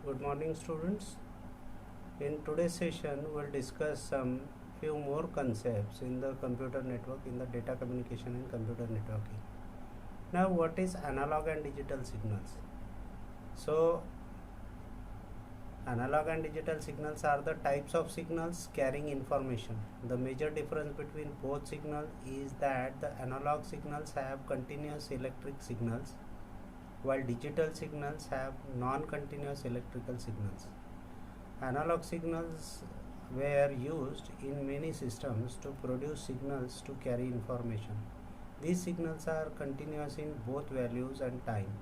Good morning, students. In today's session, we'll discuss some few more concepts in the computer network, in the data communication and computer networking. Now, what is analog and digital signals? So, analog and digital signals are the types of signals carrying information. The major difference between both signals is that the analog signals have continuous electric signals, while digital signals have non-continuous electrical signals. Analog signals were used in many systems to produce signals to carry information. These signals are continuous in both values and time.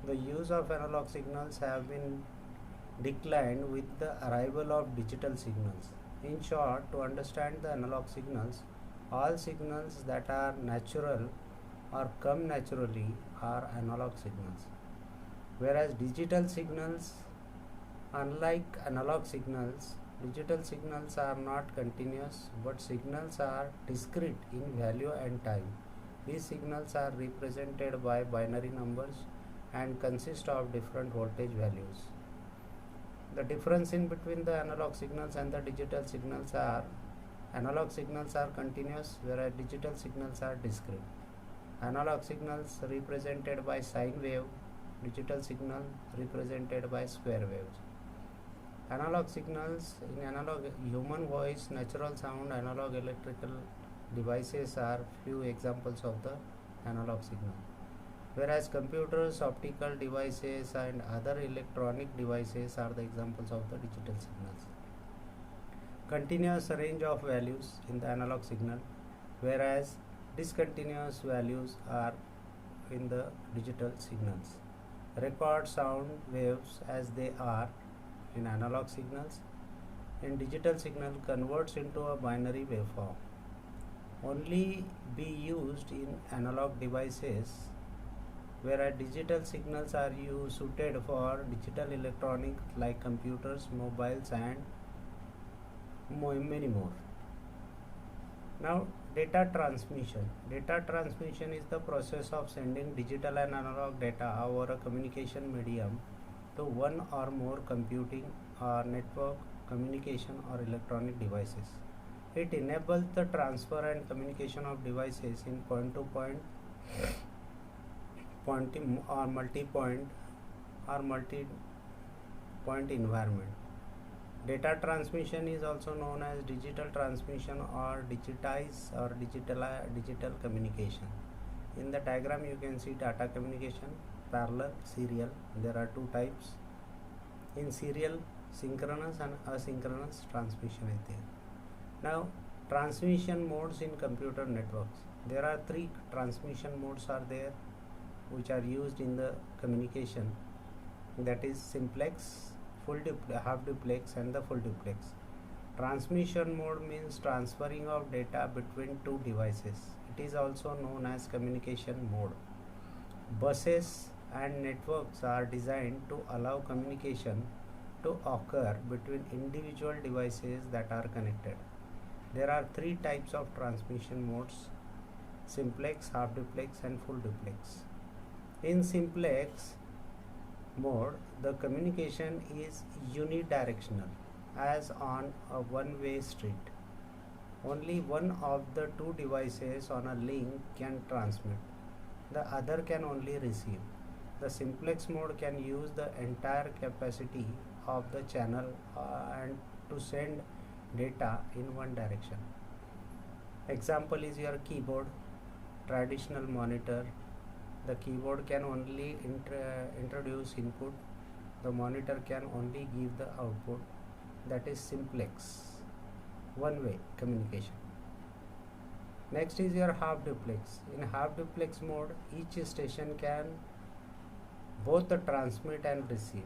The use of analog signals have been declined with the arrival of digital signals. In short, to understand the analog signals, all signals that are natural or come naturally are analog signals, whereas digital signals, unlike analog signals, digital signals are not continuous but signals are discrete in value and time. These signals are represented by binary numbers and consist of different voltage values. The difference in between the analog signals and the digital signals are analog signals are continuous whereas digital signals are discrete. Analog signals represented by sine wave, digital signal represented by square waves. Analog signals in analog human voice, natural sound, analog electrical devices are few examples of the analog signal, whereas computers, optical devices and other electronic devices are the examples of the digital signals. Continuous range of values in the analog signal, whereas discontinuous values are in the digital signals. Record sound waves as they are in analog signals. In digital signal converts into a binary waveform. Only be used in analog devices, whereas digital signals are suited for digital electronics like computers, mobiles and many more. Now, data transmission. Data transmission is the process of sending digital and analog data over a communication medium to one or more computing or network communication or electronic devices. It enables the transfer and communication of devices in point-to-point, or multi-point or multi-point environment. Data transmission is also known as digital transmission or digital communication. In the diagram you can see data communication, parallel, serial. There are two types. In serial, synchronous and asynchronous transmission is there. Now, transmission modes in computer networks. There are three transmission modes are there which are used in the communication, that is simplex, half duplex and the full duplex. Transmission mode means transferring of data between two devices. It is also known as communication mode. Buses and networks are designed to allow communication to occur between individual devices that are connected. There are three types of transmission modes: simplex, half duplex and full duplex. In simplex mode, the communication is unidirectional, as on a one-way street. Only one of the two devices on a link can transmit. The other can only receive. The simplex mode can use the entire capacity of the channel and to send data in one direction. Example is your keyboard, traditional monitor. The keyboard can only introduce input. The monitor can only give the output. That is simplex, one-way communication. Next is your half duplex. In half duplex mode, each station can both transmit and receive,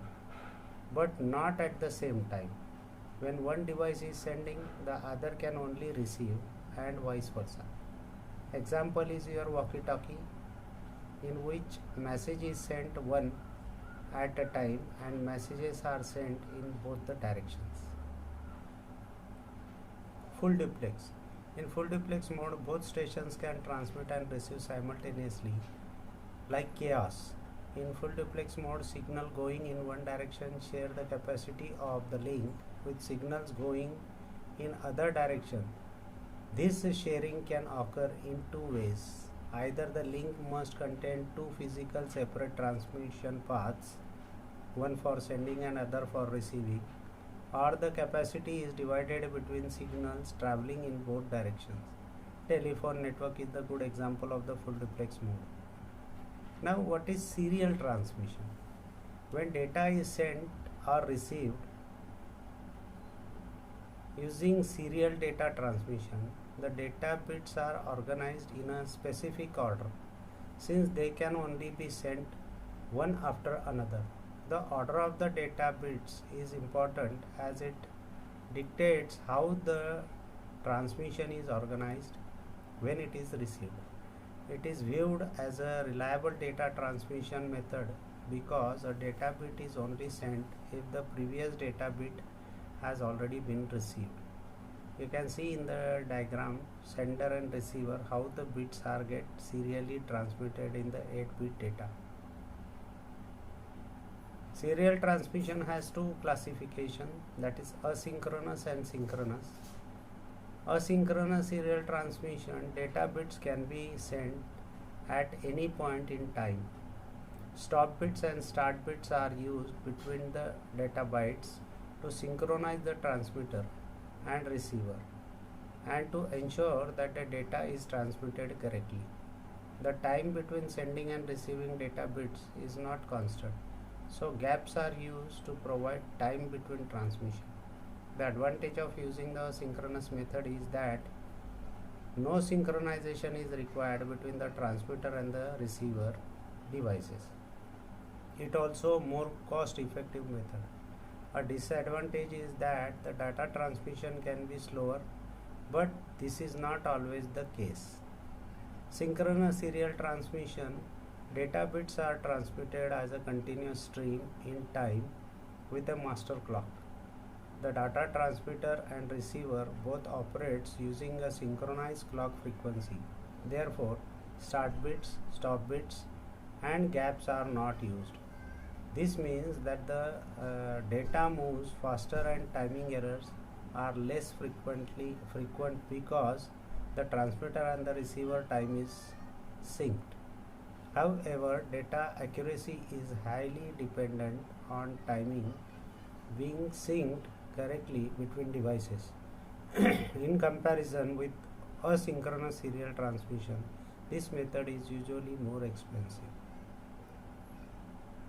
but not at the same time. When one device is sending, the other can only receive and vice versa. Example is your walkie-talkie, in which message is sent one at a time and messages are sent in both the directions. Full duplex. In full duplex mode, both stations can transmit and receive simultaneously, like chaos. In full duplex mode, signal going in one direction share the capacity of the link with signals going in other direction. This sharing can occur in two ways. Either the link must contain two physical separate transmission paths, one for sending and other for receiving, or the capacity is divided between signals traveling in both directions. Telephone network is the good example of the full duplex mode. Now, what is serial transmission? When data is sent or received using serial data transmission, the data bits are organized in a specific order. Since they can only be sent one after another, the order of the data bits is important as it dictates how the transmission is organized when it is received. It is viewed as a reliable data transmission method because a data bit is only sent if the previous data bit has already been received. You can see in the diagram sender and receiver how the bits are get serially transmitted in the 8-bit data. Serial transmission has two classification, that is asynchronous and synchronous. Asynchronous serial transmission, data bits can be sent at any point in time. Stop bits and start bits are used between the data bytes to synchronize the transmitter and receiver and to ensure that the data is transmitted correctly. The time between sending and receiving data bits is not constant, so gaps are used to provide time between transmission. The advantage of using the synchronous method is that no synchronization is required between the transmitter and the receiver devices. It also more cost effective method. A disadvantage is that the data transmission can be slower, but this is not always the case. Synchronous serial transmission, data bits are transmitted as a continuous stream in time with a master clock. The data transmitter and receiver both operates using a synchronized clock frequency. Therefore, start bits, stop bits and gaps are not used. This means that the data moves faster and timing errors are less frequent because the transmitter and the receiver time is synced. However, data accuracy is highly dependent on timing being synced correctly between devices. In comparison with asynchronous serial transmission, this method is usually more expensive.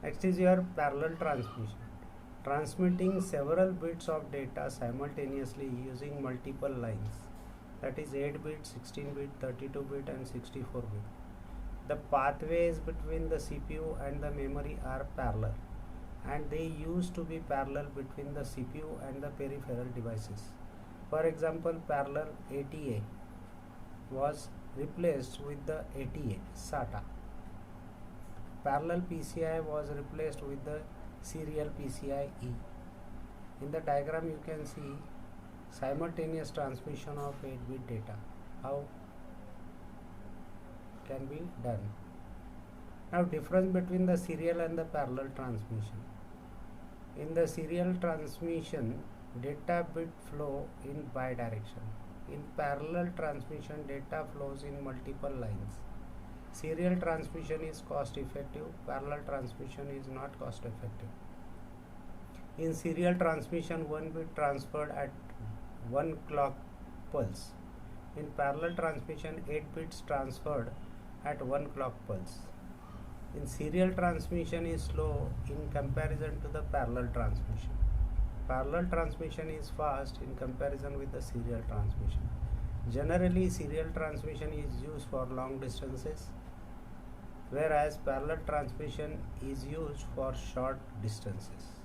Next is your parallel transmission. Transmitting several bits of data simultaneously using multiple lines, that is 8-bit, 16-bit, 32-bit and 64-bit. The pathways between the CPU and the memory are parallel, and they used to be parallel between the CPU and the peripheral devices. For example, parallel ATA was replaced with the ATA SATA. Parallel PCI was replaced with the serial PCIe. In the diagram you can see simultaneous transmission of 8-bit data. How can be done? Now, difference between the serial and the parallel transmission. In the serial transmission, data bit flow in bidirection. In parallel transmission, data flows in multiple lines. Serial transmission is cost effective, parallel transmission is not cost effective. In serial transmission, one bit transferred at 1 clock pulse. In parallel transmission, 8 bits transferred at 1 clock pulse. In serial transmission is slow in comparison to the parallel transmission. Parallel transmission is fast in comparison with the serial transmission. Generally, serial transmission is used for long distances, whereas parallel transmission is used for short distances.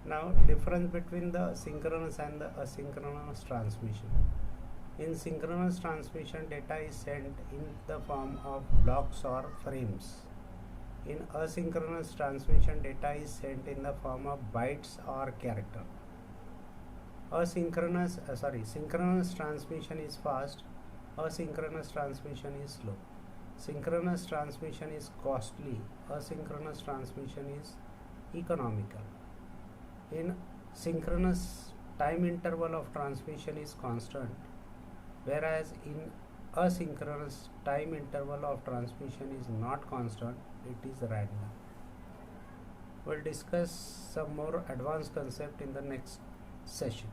Now, difference between the synchronous and the asynchronous transmission. In synchronous transmission, data is sent in the form of blocks or frames. In asynchronous transmission, data is sent in the form of bytes or character. Synchronous transmission is fast Asynchronous transmission is slow. Synchronous transmission is costly. Asynchronous transmission is economical. In synchronous, time interval of transmission is constant, whereas in asynchronous, time interval of transmission is not constant, it is random. We'll discuss some more advanced concept in the next session.